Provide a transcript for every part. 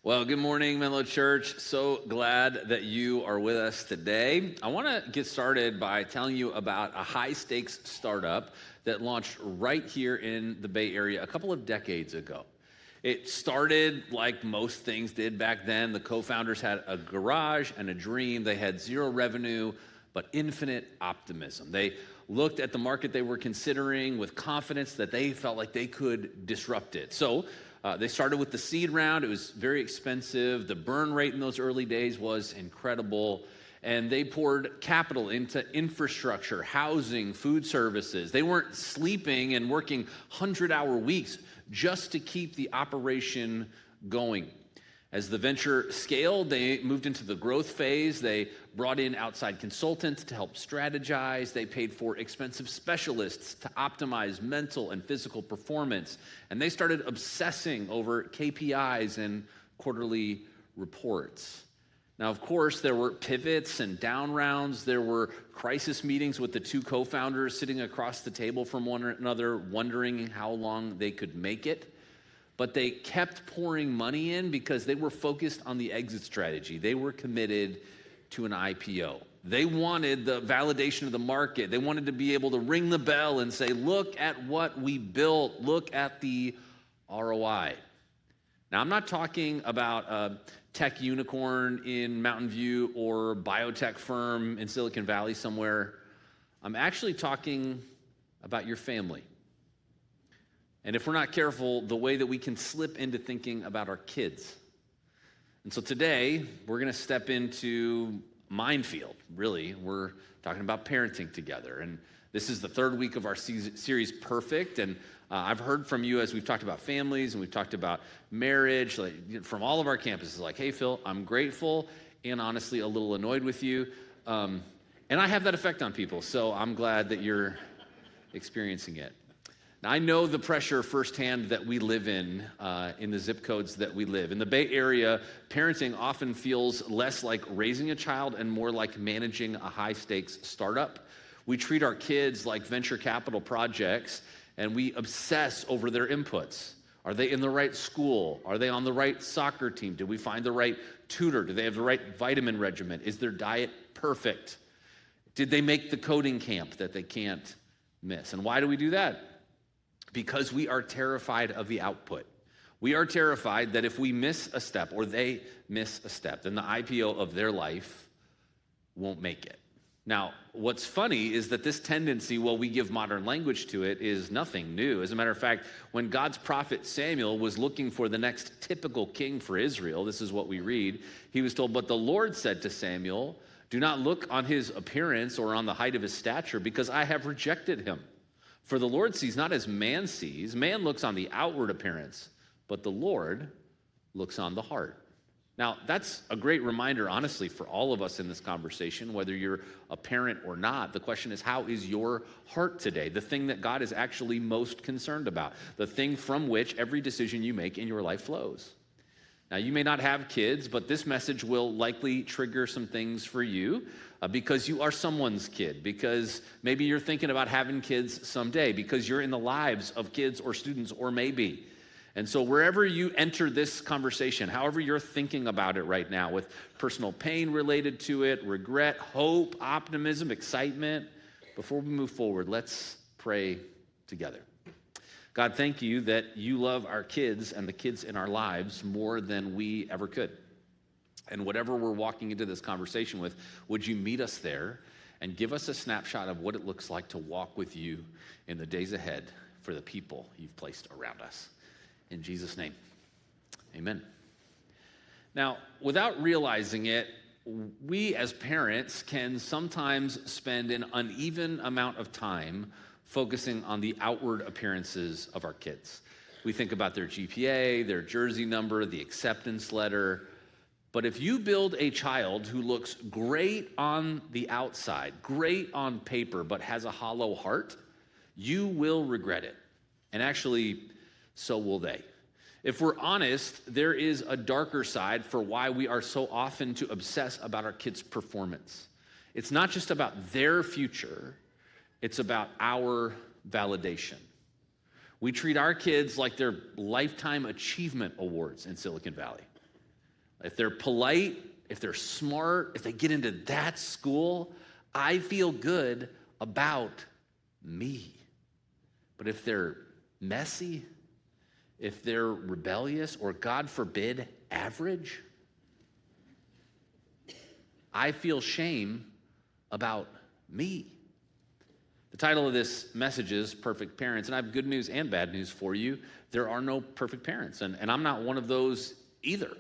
Well, good morning, Menlo Church. So glad that you are with us today. I want to get started by telling you about a high-stakes startup that launched right here in the Bay Area a couple of decades ago. It started like most things did back then. The co-founders had a garage and a dream. They had zero revenue, but infinite optimism. They looked at the market they were considering with confidence that they felt like they could disrupt it. So they started with the seed round. It was very expensive. The burn rate in those early days was incredible. And they poured capital into infrastructure, housing, food services. They weren't sleeping and working 100-hour weeks just to keep the operation going. As the venture scaled, they moved into the growth phase. They brought in outside consultants to help strategize. They paid for expensive specialists to optimize mental and physical performance. And they started obsessing over KPIs and quarterly reports. Now, of course, there were pivots and down rounds. There were crisis meetings with the two co-founders sitting across the table from one another, wondering how long they could make it. But they kept pouring money in because they were focused on the exit strategy. They were committed to an IPO. They wanted the validation of the market. They wanted to be able to ring the bell and say, look at what we built. Look at the ROI. Now, I'm not talking about a tech unicorn in Mountain View or biotech firm in Silicon Valley somewhere. I'm actually talking about your family. And if we're not careful, the way that we can slip into thinking about our kids. And so today, we're going to step into minefield, really. We're talking about parenting together. And this is the third week of our series, PERFCT. And I've heard from you as we've talked about families and we've talked about marriage, from all of our campuses, like, hey, Phil, I'm grateful and honestly a little annoyed with you. And I have that effect on people, so I'm glad that you're experiencing it. Now, I know the pressure firsthand that we live in the zip codes that we live. In the Bay Area, parenting often feels less like raising a child and more like managing a high-stakes startup. We treat our kids like venture capital projects, and we obsess over their inputs. Are they in the right school? Are they on the right soccer team? Did we find the right tutor? Do they have the right vitamin regimen? Is their diet perfect? Did they make the coding camp that they can't miss? And why do we do that? Because we are terrified of the output. We are terrified that if we miss a step or they miss a step, then the IPO of their life won't make it. Now, what's funny is that this tendency, while we give modern language to it, is nothing new. As a matter of fact, when God's prophet Samuel was looking for the next typical king for Israel, this is what we read, he was told, "But the Lord said to Samuel, do not look on his appearance or on the height of his stature, because I have rejected him. For the Lord sees not as man sees. Man looks on the outward appearance, but the Lord looks on the heart." Now, that's a great reminder, honestly, for all of us in this conversation, whether you're a parent or not. The question is, how is your heart today? The thing that God is actually most concerned about, the thing from which every decision you make in your life flows. Now, you may not have kids, but this message will likely trigger some things for you because you are someone's kid, because maybe you're thinking about having kids someday, because you're in the lives of kids or students, or maybe. And so wherever you enter this conversation, however you're thinking about it right now, with personal pain related to it, regret, hope, optimism, excitement, before we move forward, let's pray together. God, thank you that you love our kids and the kids in our lives more than we ever could. And whatever we're walking into this conversation with, would you meet us there and give us a snapshot of what it looks like to walk with you in the days ahead for the people you've placed around us. In Jesus' name, amen. Now, without realizing it, we as parents can sometimes spend an uneven amount of time focusing on the outward appearances of our kids. We think about their GPA, their jersey number, the acceptance letter. But if you build a child who looks great on the outside, great on paper, but has a hollow heart, you will regret it. And actually, so will they. If we're honest, there is a darker side for why we are so often to obsess about our kids' performance. It's not just about their future, it's about our validation. We treat our kids like they're lifetime achievement awards in Silicon Valley. If they're polite, if they're smart, if they get into that school, I feel good about me. But if they're messy, if they're rebellious, or God forbid, average, I feel shame about me. The title of this message is Perfect Parents, and I have good news and bad news for you. There are no perfect parents, and I'm not one of those either.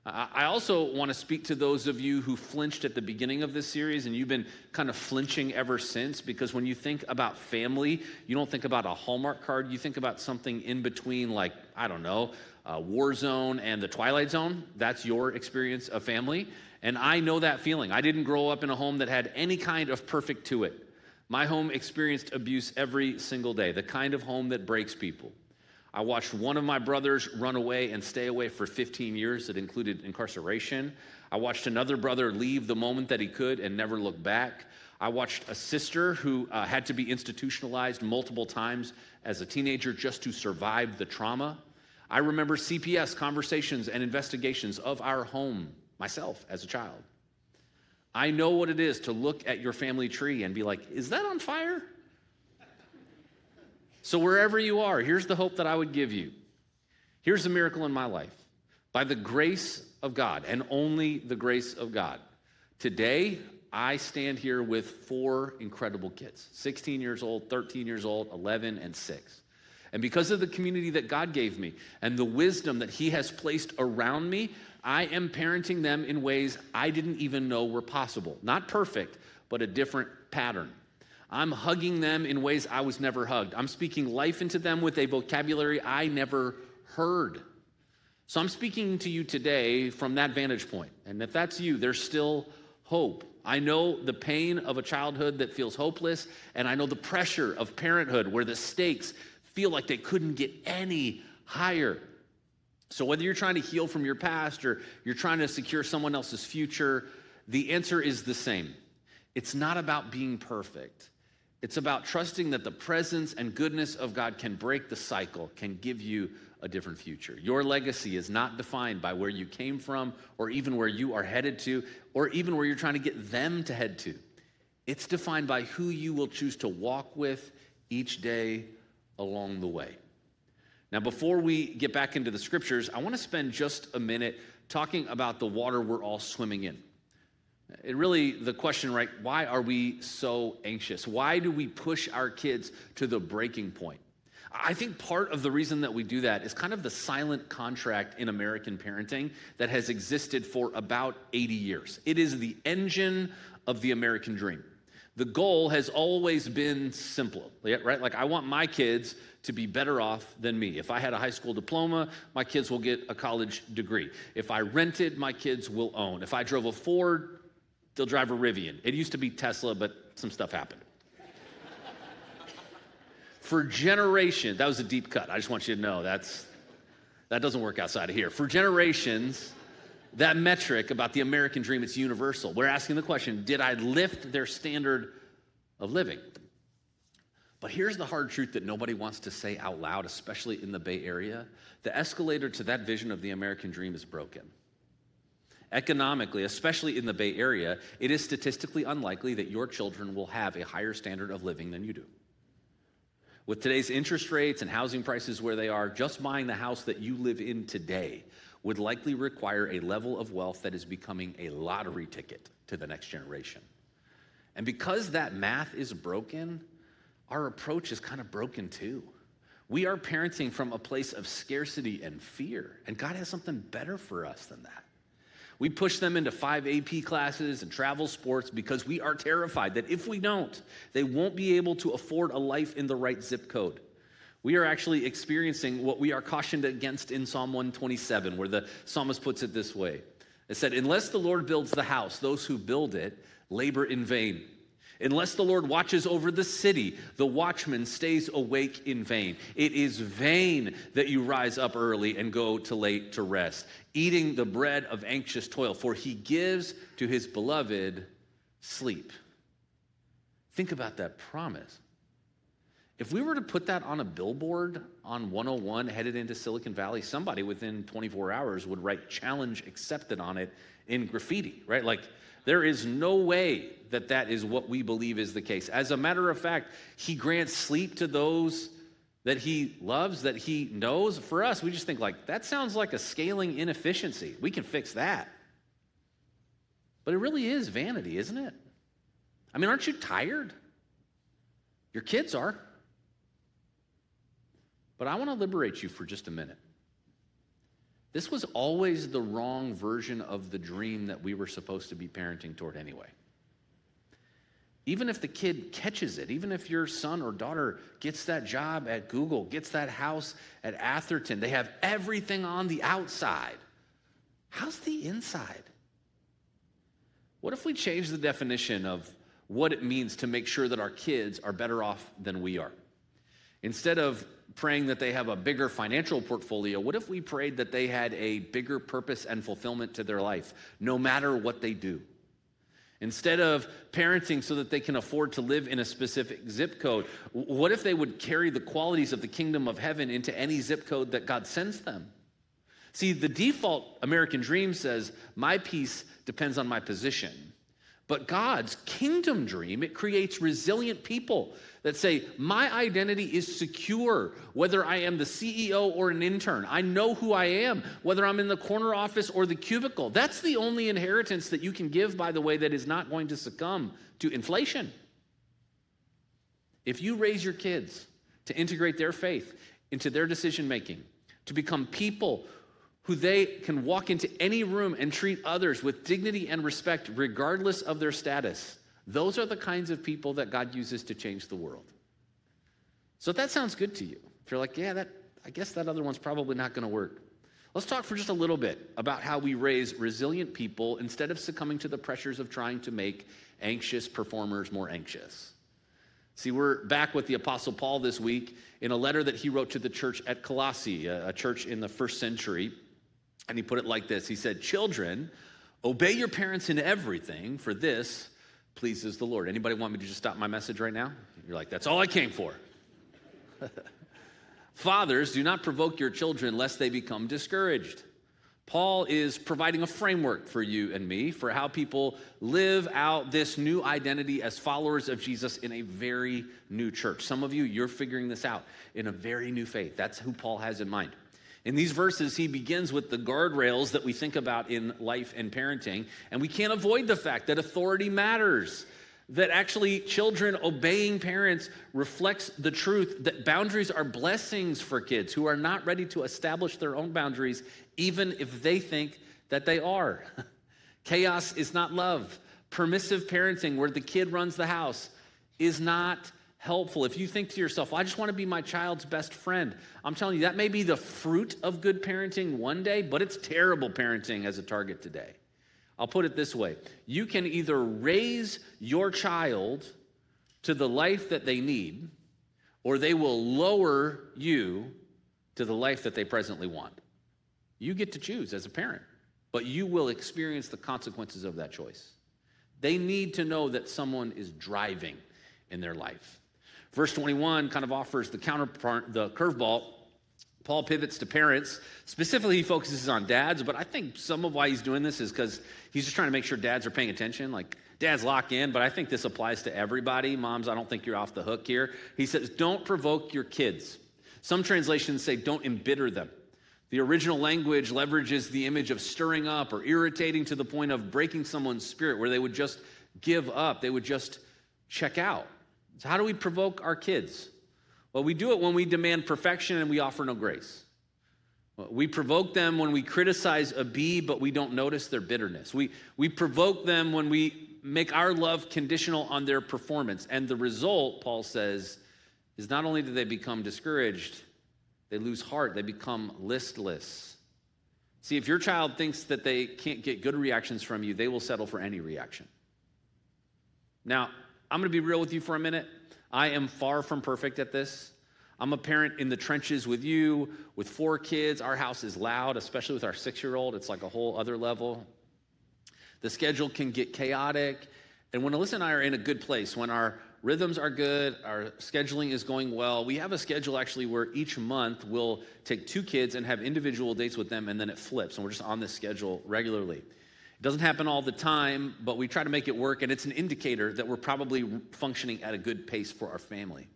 I also want to speak to those of you who flinched at the beginning of this series, and you've been kind of flinching ever since, because when you think about family, you don't think about a Hallmark card. You think about something in between, like, I don't know, Warzone and the Twilight Zone. That's your experience of family, and I know that feeling. I didn't grow up in a home that had any kind of perfect to it. My home experienced abuse every single day, the kind of home that breaks people. I watched one of my brothers run away and stay away for 15 years. That included incarceration. I watched another brother leave the moment that he could and never look back. I watched a sister who had to be institutionalized multiple times as a teenager just to survive the trauma. I remember CPS conversations and investigations of our home, myself as a child. I know what it is to look at your family tree and be like, is that on fire? So wherever you are, here's the hope that I would give you. Here's the miracle in my life. By the grace of God, and only the grace of God, today I stand here with 4 incredible kids, 16 years old, 13 years old, 11, and 6. And because of the community that God gave me and the wisdom that he has placed around me, I am parenting them in ways I didn't even know were possible. Not perfect, but a different pattern. I'm hugging them in ways I was never hugged. I'm speaking life into them with a vocabulary I never heard. So I'm speaking to you today from that vantage point. And if that's you, there's still hope. I know the pain of a childhood that feels hopeless, and I know the pressure of parenthood where the stakes feel like they couldn't get any higher. So whether you're trying to heal from your past or you're trying to secure someone else's future, the answer is the same. It's not about being perfect. It's about trusting that the presence and goodness of God can break the cycle, can give you a different future. Your legacy is not defined by where you came from or even where you are headed to or even where you're trying to get them to head to. It's defined by who you will choose to walk with each day along the way. Now, before we get back into the scriptures, I want to spend just a minute talking about the water we're all swimming in. The question, right, why are we so anxious? Why do we push our kids to the breaking point? I think part of the reason that we do that is kind of the silent contract in American parenting that has existed for about 80 years. It is the engine of the American dream. The goal has always been simple, right? Like, I want my kids to be better off than me. If I had a high school diploma, my kids will get a college degree. If I rented, my kids will own. If I drove a Ford, they'll drive a Rivian. It used to be Tesla, but some stuff happened. For generations, that was a deep cut. I just want you to know that doesn't work outside of here. For generations, that metric about the American dream, it's universal. We're asking the question, did I lift their standard of living? But here's the hard truth that nobody wants to say out loud, especially in the Bay Area. The escalator to that vision of the American dream is broken. Economically, especially in the Bay Area, it is statistically unlikely that your children will have a higher standard of living than you do. With today's interest rates and housing prices where they are, just buying the house that you live in today would likely require a level of wealth that is becoming a lottery ticket to the next generation. And because that math is broken, our approach is kind of broken too. We are parenting from a place of scarcity and fear, and God has something better for us than that. We push them into 5 AP classes and travel sports because we are terrified that if we don't, they won't be able to afford a life in the right zip code. We are actually experiencing what we are cautioned against in Psalm 127, where the psalmist puts it this way. It said, unless the Lord builds the house, those who build it labor in vain. Unless the Lord watches over the city, the watchman stays awake in vain. It is vain that you rise up early and go too late to rest, eating the bread of anxious toil, for he gives to his beloved sleep. Think about that promise. If we were to put that on a billboard on 101 headed into Silicon Valley, somebody within 24 hours would write challenge accepted on it in graffiti, right? Like, there is no way that that is what we believe is the case. As a matter of fact, he grants sleep to those that he loves, that he knows. For us, we just think like, that sounds like a scaling inefficiency. We can fix that. But it really is vanity, isn't it? I mean, aren't you tired? Your kids are. But I want to liberate you for just a minute. This was always the wrong version of the dream that we were supposed to be parenting toward anyway. Even if the kid catches it, even if your son or daughter gets that job at Google, gets that house at Atherton, they have everything on the outside. How's the inside? What if we change the definition of what it means to make sure that our kids are better off than we are? Instead of praying that they have a bigger financial portfolio, what if we prayed that they had a bigger purpose and fulfillment to their life, no matter what they do? Instead of parenting so that they can afford to live in a specific zip code, what if they would carry the qualities of the kingdom of heaven into any zip code that God sends them? See, the default American dream says, my peace depends on my position. But God's kingdom dream, it creates resilient people that say, my identity is secure, whether I am the CEO or an intern. I know who I am, whether I'm in the corner office or the cubicle. That's the only inheritance that you can give, by the way, that is not going to succumb to inflation. If you raise your kids to integrate their faith into their decision making, to become people who they can walk into any room and treat others with dignity and respect regardless of their status, those are the kinds of people that God uses to change the world. So if that sounds good to you, if you're like, yeah, I guess that other one's probably not going to work, let's talk for just a little bit about how we raise resilient people instead of succumbing to the pressures of trying to make anxious performers more anxious. See, we're back with the Apostle Paul this week in a letter that he wrote to the church at Colossae, a church in the first century. And he put it like this. He said, children, obey your parents in everything, for this pleases the Lord. Anybody want me to just stop my message right now? You're like, that's all I came for. Fathers, do not provoke your children lest they become discouraged. Paul is providing a framework for you and me for how people live out this new identity as followers of Jesus in a very new church. Some of you, you're figuring this out in a very new faith. That's who Paul has in mind. In these verses, he begins with the guardrails that we think about in life and parenting, and we can't avoid the fact that authority matters, that actually children obeying parents reflects the truth that boundaries are blessings for kids who are not ready to establish their own boundaries, even if they think that they are. Chaos is not love. Permissive parenting, where the kid runs the house, is not helpful. If you think to yourself, well, I just want to be my child's best friend, I'm telling you, that may be the fruit of good parenting one day, but it's terrible parenting as a target today. I'll put it this way. You can either raise your child to the life that they need, or they will lower you to the life that they presently want. You get to choose as a parent, but you will experience the consequences of that choice. They need to know that someone is driving in their life. Verse 21 kind of offers the counterpart, the curveball. Paul pivots to parents. Specifically, he focuses on dads, but I think some of why he's doing this is because he's just trying to make sure dads are paying attention. Like, dads lock in, but I think this applies to everybody. Moms, I don't think you're off the hook here. He says, don't provoke your kids. Some translations say, don't embitter them. The original language leverages the image of stirring up or irritating to the point of breaking someone's spirit, where they would just give up. They would just check out. So how do we provoke our kids? Well, we do it when we demand perfection and we offer no grace. We provoke them when we criticize a bee, but we don't notice their bitterness. We provoke them when we make our love conditional on their performance. And the result, Paul says, is not only do they become discouraged, they lose heart, they become listless. See, if your child thinks that they can't get good reactions from you, they will settle for any reaction. Now, I'm going to be real with you for a minute. I am far from perfect at this. I'm a parent in the trenches with you, with 4 kids. Our house is loud, especially with our 6-year-old. It's like a whole other level. The schedule can get chaotic. And when Alyssa and I are in a good place, when our rhythms are good. Our scheduling is going well. We have a schedule actually where each month we'll take 2 kids and have individual dates with them, and then it flips, and we're just on this schedule regularly. It doesn't happen all the time, but we try to make it work, and it's an indicator that we're probably functioning at a good pace for our family.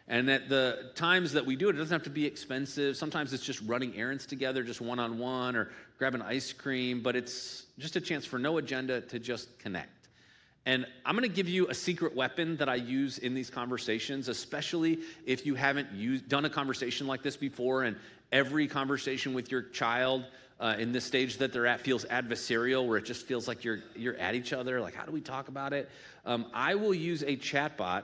And at the times that we do it, it doesn't have to be expensive. Sometimes it's just running errands together, just one-on-one, or grabbing ice cream, but it's just a chance for no agenda to just connect. And I'm going to give you a secret weapon that I use in these conversations, especially if you haven't done a conversation like this before, and every conversation with your child in this stage that they're at feels adversarial, where it just feels like you're at each other. Like, how do we talk about it? I will use a chatbot.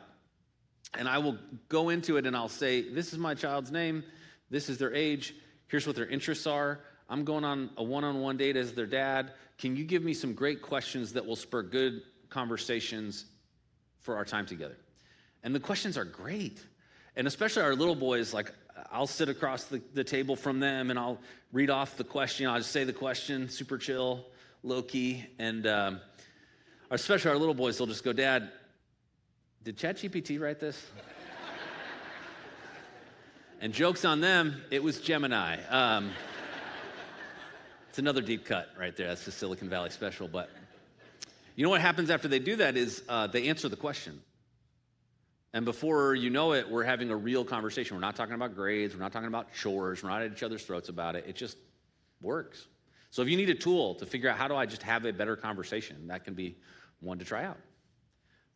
And I will go into it and I'll say, this is my child's name, this is their age, here's what their interests are. I'm going on a one-on-one date as their dad. Can you give me some great questions that will spur good conversations for our time together? And the questions are great. And especially our little boys, like I'll sit across the table from them and I'll read off the question. I'll just say the question, super chill, low-key. And especially our little boys, they'll just go, Dad, did ChatGPT write this? And joke's on them, it was Gemini. It's another deep cut right there. That's the Silicon Valley special. But you know what happens after they do that is they answer the question. And before you know it, we're having a real conversation. We're not talking about grades. We're not talking about chores. We're not at each other's throats about it. It just works. So if you need a tool to figure out how do I just have a better conversation, that can be one to try out.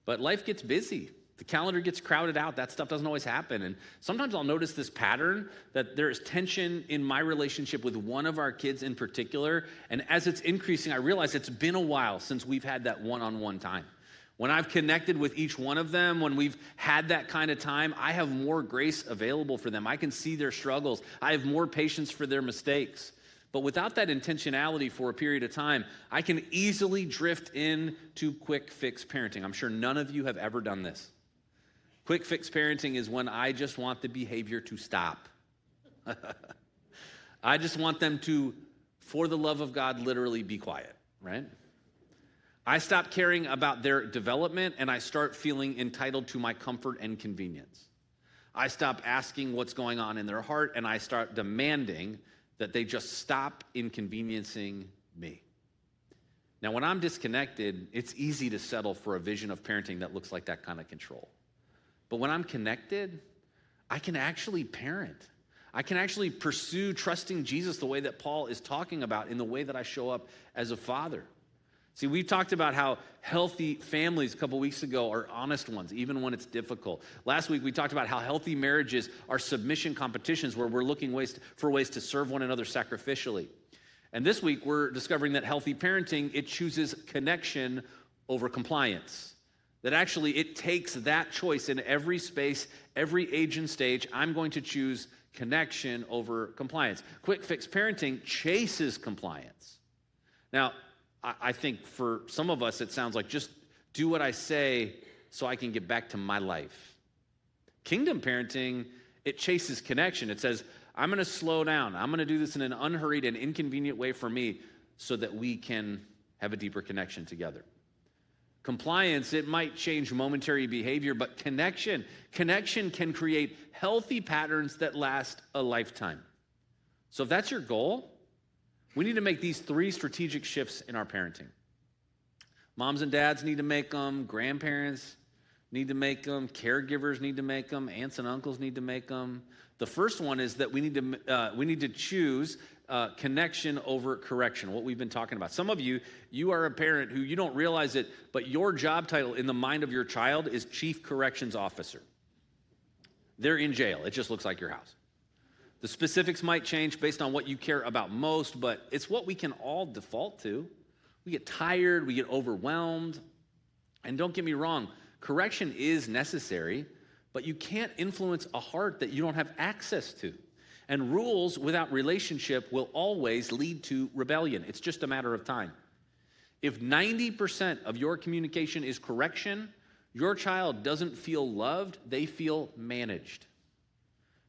But life gets busy. The calendar gets crowded out. That stuff doesn't always happen. And sometimes I'll notice this pattern that there is tension in my relationship with one of our kids in particular. And as it's increasing, I realize it's been a while since we've had that one-on-one time. When I've connected with each one of them, when we've had that kind of time, I have more grace available for them. I can see their struggles. I have more patience for their mistakes. But without that intentionality for a period of time, I can easily drift into quick fix parenting. I'm sure none of you have ever done this. Quick fix parenting is when I just want the behavior to stop. I just want them to, for the love of God, literally be quiet, right? I stop caring about their development and I start feeling entitled to my comfort and convenience. I stop asking what's going on in their heart and I start demanding that they just stop inconveniencing me. Now, when I'm disconnected, it's easy to settle for a vision of parenting that looks like that kind of control. But when I'm connected, I can actually parent. I can actually pursue trusting Jesus the way that Paul is talking about in the way that I show up as a father. See, we talked about how healthy families a couple weeks ago are honest ones, even when it's difficult. Last week, we talked about how healthy marriages are submission competitions where we're looking for ways to serve one another sacrificially. And this week, we're discovering that healthy parenting, it chooses connection over compliance. That actually, it takes that choice in every space, every age and stage. I'm going to choose connection over compliance. Quick fix parenting chases compliance. Now, I think for some of us, it sounds like just do what I say so I can get back to my life. Kingdom parenting, it chases connection. It says, I'm going to slow down. I'm going to do this in an unhurried and inconvenient way for me so that we can have a deeper connection together. Compliance, it might change momentary behavior, but connection can create healthy patterns that last a lifetime. So if that's your goal, we need to make these 3 strategic shifts in our parenting. Moms and dads need to make them. Grandparents need to make them. Caregivers need to make them. Aunts and uncles need to make them. The first one is that we need to choose connection over correction, what we've been talking about. Some of you are a parent who you don't realize it, but your job title in the mind of your child is Chief Corrections Officer. They're in jail. It just looks like your house. The specifics might change based on what you care about most, but it's what we can all default to. We get tired, we get overwhelmed, and don't get me wrong, correction is necessary, but you can't influence a heart that you don't have access to. And rules without relationship will always lead to rebellion. It's just a matter of time. If 90% of your communication is correction, your child doesn't feel loved, they feel managed.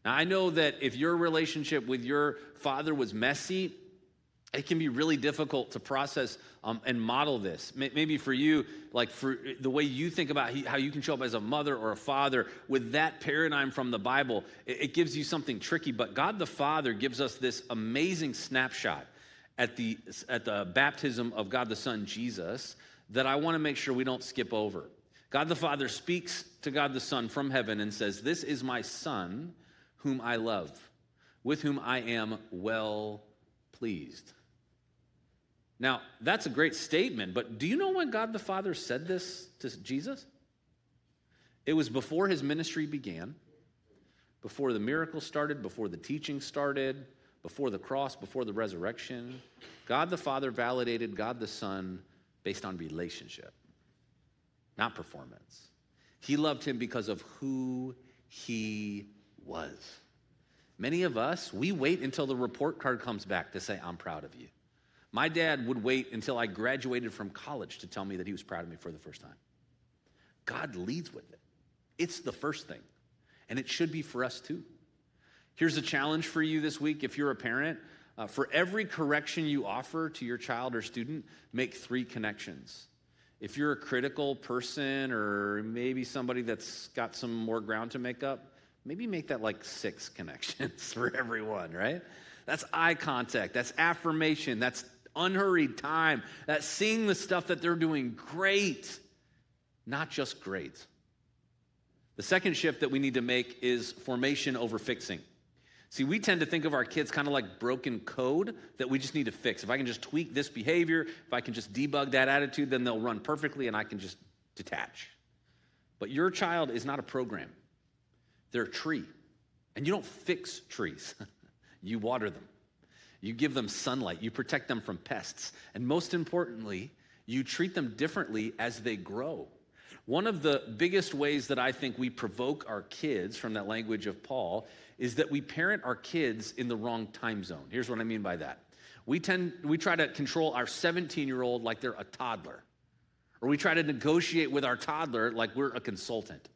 Now, I know that if your relationship with your father was messy, It can be really difficult to process and model this. Maybe for you, like for the way you think about how you can show up as a mother or a father with that paradigm from the Bible, it gives you something tricky. But God the Father gives us this amazing snapshot at the baptism of God the Son, Jesus, that I want to make sure we don't skip over. God the Father speaks to God the Son from heaven and says, "This is my Son whom I love, with whom I am well pleased." Now, that's a great statement, but do you know when God the Father said this to Jesus? It was before his ministry began, before the miracles started, before the teaching started, before the cross, before the resurrection. God the Father validated God the Son based on relationship, not performance. He loved him because of who he was. Many of us, we wait until the report card comes back to say, "I'm proud of you." My dad would wait until I graduated from college to tell me that he was proud of me for the first time. God leads with it. It's the first thing, and it should be for us too. Here's a challenge for you this week if you're a parent. For every correction you offer to your child or student, make 3 connections. If you're a critical person or maybe somebody that's got some more ground to make up, maybe make that like 6 connections for everyone, right? That's eye contact, that's affirmation, that's unhurried time, that's seeing the stuff that they're doing great, not just great. The second shift that we need to make is formation over fixing. See, we tend to think of our kids kind of like broken code that we just need to fix. If I can just tweak this behavior, if I can just debug that attitude, then they'll run perfectly and I can just detach. But your child is not a program. They're a tree. And you don't fix trees. You water them. You give them sunlight. You protect them from pests. And most importantly, you treat them differently as they grow. One of the biggest ways that I think we provoke our kids from that language of Paul is that we parent our kids in the wrong time zone. Here's what I mean by that. We try to control our 17-year-old like they're a toddler. Or we try to negotiate with our toddler like we're a consultant.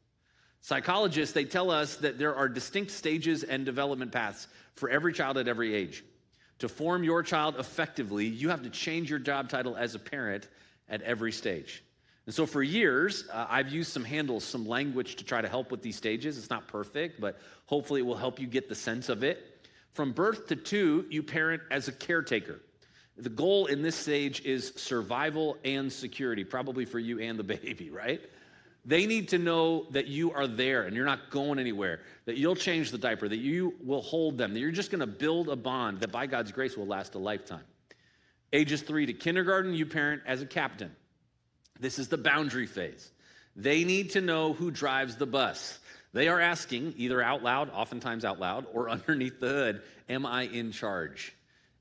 Psychologists, they tell us that there are distinct stages and development paths for every child at every age. To form your child effectively, you have to change your job title as a parent at every stage. And so for years, I've used some handles, some language to try to help with these stages. It's not perfect, but hopefully it will help you get the sense of it. From birth to 2, you parent as a caretaker. The goal in this stage is survival and security, probably for you and the baby, right? They need to know that you are there and you're not going anywhere, that you'll change the diaper, that you will hold them, that you're just going to build a bond that by God's grace will last a lifetime. Ages 3 to kindergarten, you parent as a captain. This is the boundary phase. They need to know who drives the bus. They are asking, either out loud, oftentimes out loud, or underneath the hood, "Am I in charge?"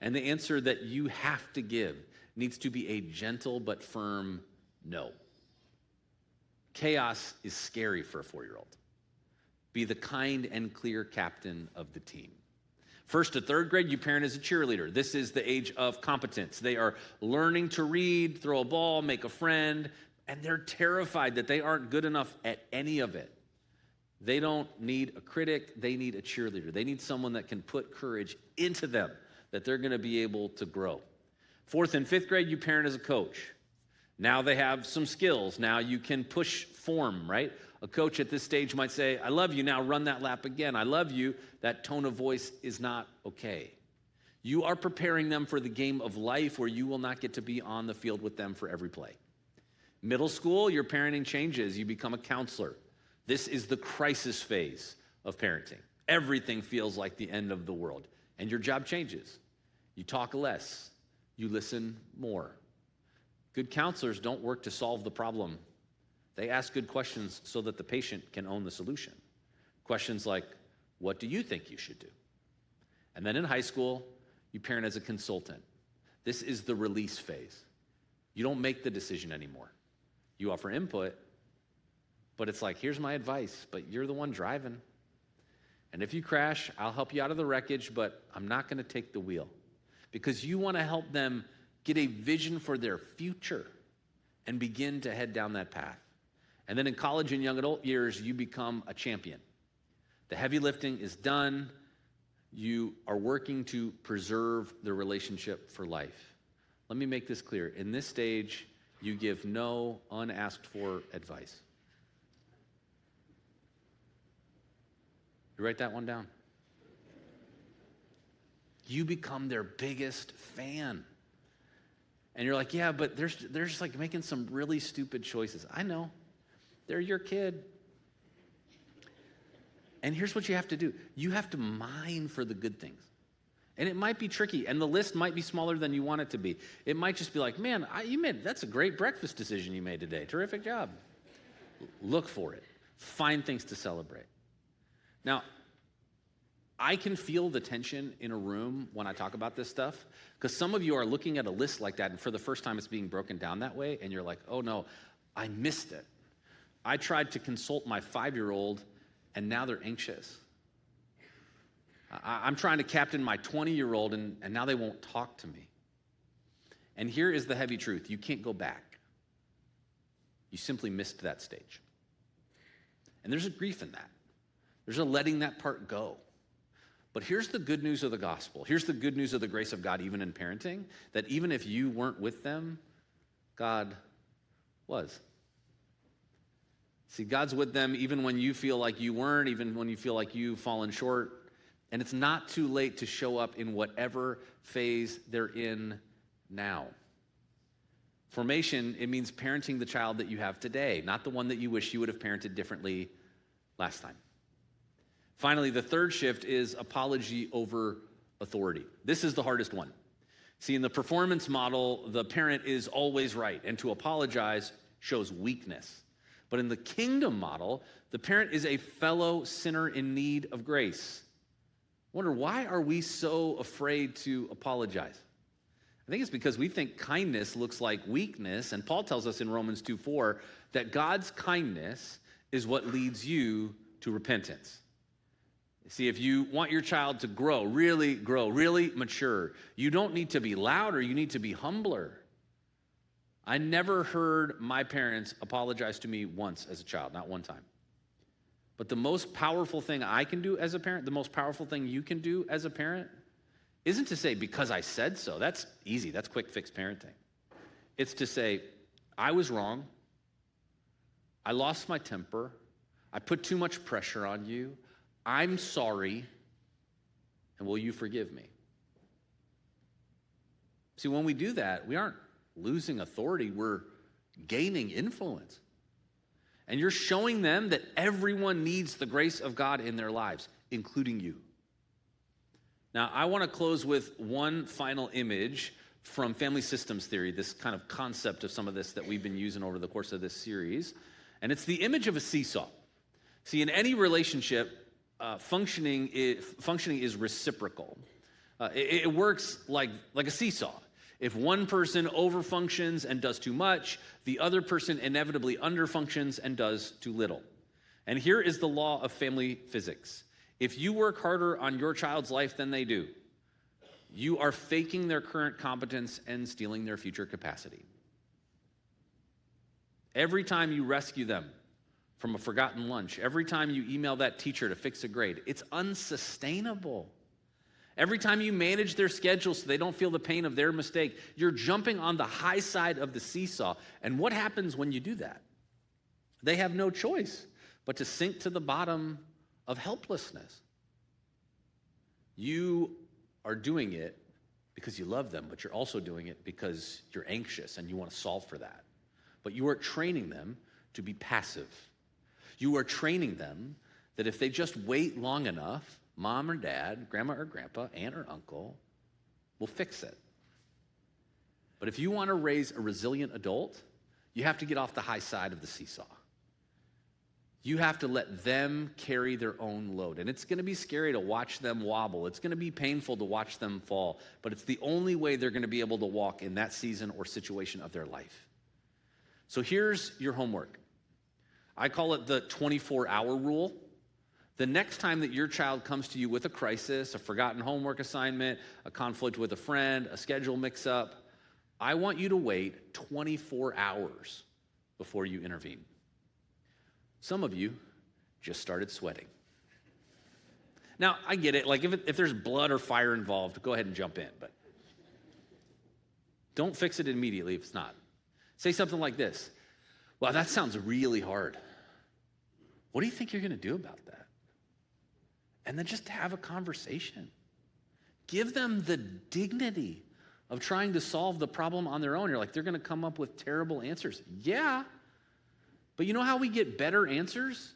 And the answer that you have to give needs to be a gentle but firm no. Chaos is scary for a 4-year-old. Be the kind and clear captain of the team. 1st to 3rd grade, you parent as a cheerleader. This is the age of competence. They are learning to read, throw a ball, make a friend, and they're terrified that they aren't good enough at any of it. They don't need a critic, they need a cheerleader. They need someone that can put courage into them, that they're going to be able to grow. 4th and 5th grade, you parent as a coach. Now they have some skills. Now you can push form, right? A coach at this stage might say, "I love you, now run that lap again. I love you." That tone of voice is not okay. You are preparing them for the game of life where you will not get to be on the field with them for every play. Middle school, your parenting changes. You become a counselor. This is the crisis phase of parenting. Everything feels like the end of the world, and your job changes. You talk less. You listen more. Good counselors don't work to solve the problem. They ask good questions so that the patient can own the solution. Questions like, "What do you think you should do?" And then in high school, you parent as a consultant. This is the release phase. You don't make the decision anymore. You offer input, but it's like, "Here's my advice, but you're the one driving. And if you crash, I'll help you out of the wreckage, but I'm not going to take the wheel." Because you want to help them get a vision for their future and begin to head down that path. And then in college and young adult years, you become a champion. The heavy lifting is done. you are working to preserve the relationship for life. Let me make this clear. In this stage, you give no unasked for advice. You write that one down. You become their biggest fan. And you're like, yeah, but they're just like making some really stupid choices. I know. They're your kid. And here's what you have to do. You have to mine for the good things. And it might be tricky, and the list might be smaller than you want it to be. It might just be like, man, that's a great breakfast decision you made today. Terrific job. Look for it. Find things to celebrate. Now, I can feel the tension in a room when I talk about this stuff, because some of you are looking at a list like that, and for the first time it's being broken down that way, and you're like, oh no, I missed it. I tried to consult my 5-year-old, and now they're anxious. I'm trying to captain my 20-year-old, and now they won't talk to me. And here is the heavy truth. You can't go back. You simply missed that stage. And there's a grief in that. There's a letting that part go. But here's the good news of the gospel. Here's the good news of the grace of God, even in parenting, that even if you weren't with them, God was. See, God's with them even when you feel like you weren't, even when you feel like you've fallen short. And it's not too late to show up in whatever phase they're in now. Formation, it means parenting the child that you have today, not the one that you wish you would have parented differently last time. Finally, the third shift is apology over authority. This is the hardest one. See, in the performance model, the parent is always right, and to apologize shows weakness. But in the kingdom model, the parent is a fellow sinner in need of grace. I wonder, why are we so afraid to apologize? I think it's because we think kindness looks like weakness, and Paul tells us in Romans 2:4 that God's kindness is what leads you to repentance. See, if you want your child to grow, really mature, you don't need to be louder, you need to be humbler. I never heard my parents apologize to me once as a child, not one time. But the most powerful thing I can do as a parent, the most powerful thing you can do as a parent, isn't to say, because I said so. That's easy. That's quick fix parenting. It's to say, I was wrong. I lost my temper. I put too much pressure on you. I'm sorry. And will you forgive me? See, when we do that, we aren't losing authority. We're gaining influence. And you're showing them that everyone needs the grace of God in their lives, including you. Now, I want to close with one final image from family systems theory, this kind of concept of some of this that we've been using over the course of this series. And it's the image of a seesaw. See, in any relationship, functioning is reciprocal. It works like a seesaw. If one person overfunctions and does too much, the other person inevitably underfunctions and does too little. And here is the law of family physics. If you work harder on your child's life than they do, you are faking their current competence and stealing their future capacity. Every time you rescue them from a forgotten lunch, every time you email that teacher to fix a grade, it's unsustainable. Every time you manage their schedule so they don't feel the pain of their mistake, you're jumping on the high side of the seesaw. And what happens when you do that? They have no choice but to sink to the bottom of helplessness. You are doing it because you love them, but you're also doing it because you're anxious and you want to solve for that. But you are training them to be passive. You are training them that if they just wait long enough, mom or dad, grandma or grandpa, aunt or uncle will fix it. But if you want to raise a resilient adult, you have to get off the high side of the seesaw. You have to let them carry their own load. And it's going to be scary to watch them wobble. It's going to be painful to watch them fall. But it's the only way they're going to be able to walk in that season or situation of their life. So here's your homework. I call it the 24-hour rule. The next time that your child comes to you with a crisis, a forgotten homework assignment, a conflict with a friend, a schedule mix-up, I want you to wait 24 hours before you intervene. Some of you just started sweating. Now, I get it. Like, if there's blood or fire involved, go ahead and jump in. But don't fix it immediately if it's not. Say something like this. Wow, that sounds really hard. What do you think you're going to do about that? And then just have a conversation. Give them the dignity of trying to solve the problem on their own. You're like, they're going to come up with terrible answers. Yeah. But you know how we get better answers?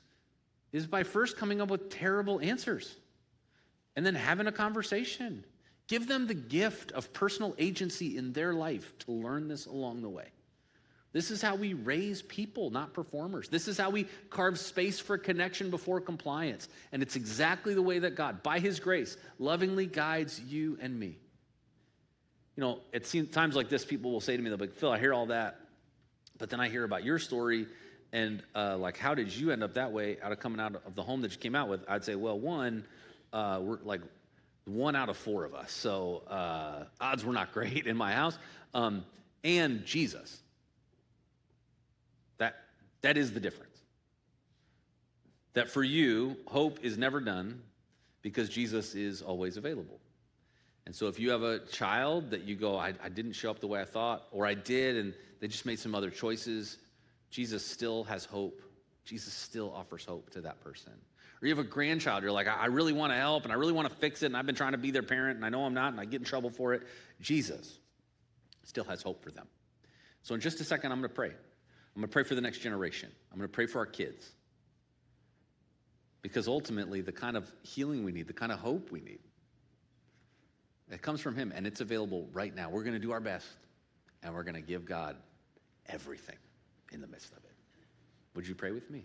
Is by first coming up with terrible answers and then having a conversation. Give them the gift of personal agency in their life to learn this along the way. This is how we raise people, not performers. This is how we carve space for connection before compliance. And it's exactly the way that God, by his grace, lovingly guides you and me. You know, it seems times like this, people will say to me, they'll be like, Phil, I hear all that, but then I hear about your story, and like, how did you end up that way out of coming out of the home that you came out with? I'd say, well, one, we're like 1 out of 4 of us, so odds were not great in my house, and Jesus. That is the difference. That for you, hope is never done because Jesus is always available. And so if you have a child that you go, I didn't show up the way I thought, or I did, and they just made some other choices, Jesus still has hope. Jesus still offers hope to that person. Or you have a grandchild, you're like, I really want to help, and I really want to fix it, and I've been trying to be their parent, and I know I'm not, and I get in trouble for it. Jesus still has hope for them. So in just a second, I'm going to pray. I'm going to pray for the next generation. I'm going to pray for our kids. Because ultimately, the kind of healing we need, the kind of hope we need, it comes from him, and it's available right now. We're going to do our best, and we're going to give God everything in the midst of it. Would you pray with me?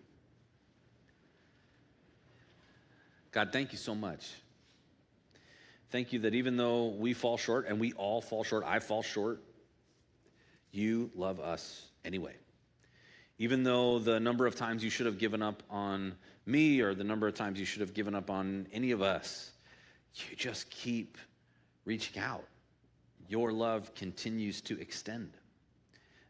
God, thank you so much. Thank you that even though we fall short, and we all fall short, I fall short, you love us anyway. Even though the number of times you should have given up on me, or the number of times you should have given up on any of us, you just keep reaching out. Your love continues to extend.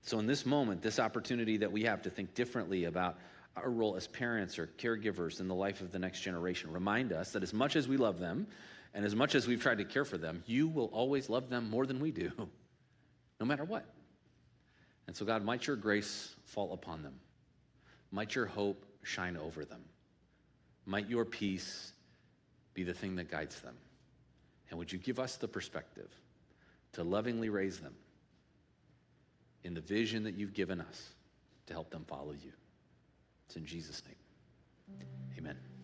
So in this moment, this opportunity that we have to think differently about our role as parents or caregivers in the life of the next generation, remind us that as much as we love them, and as much as we've tried to care for them, you will always love them more than we do, no matter what. And so God, might your grace fall upon them. Might your hope shine over them. Might your peace be the thing that guides them. And would you give us the perspective to lovingly raise them in the vision that you've given us to help them follow you. It's in Jesus' name. Amen.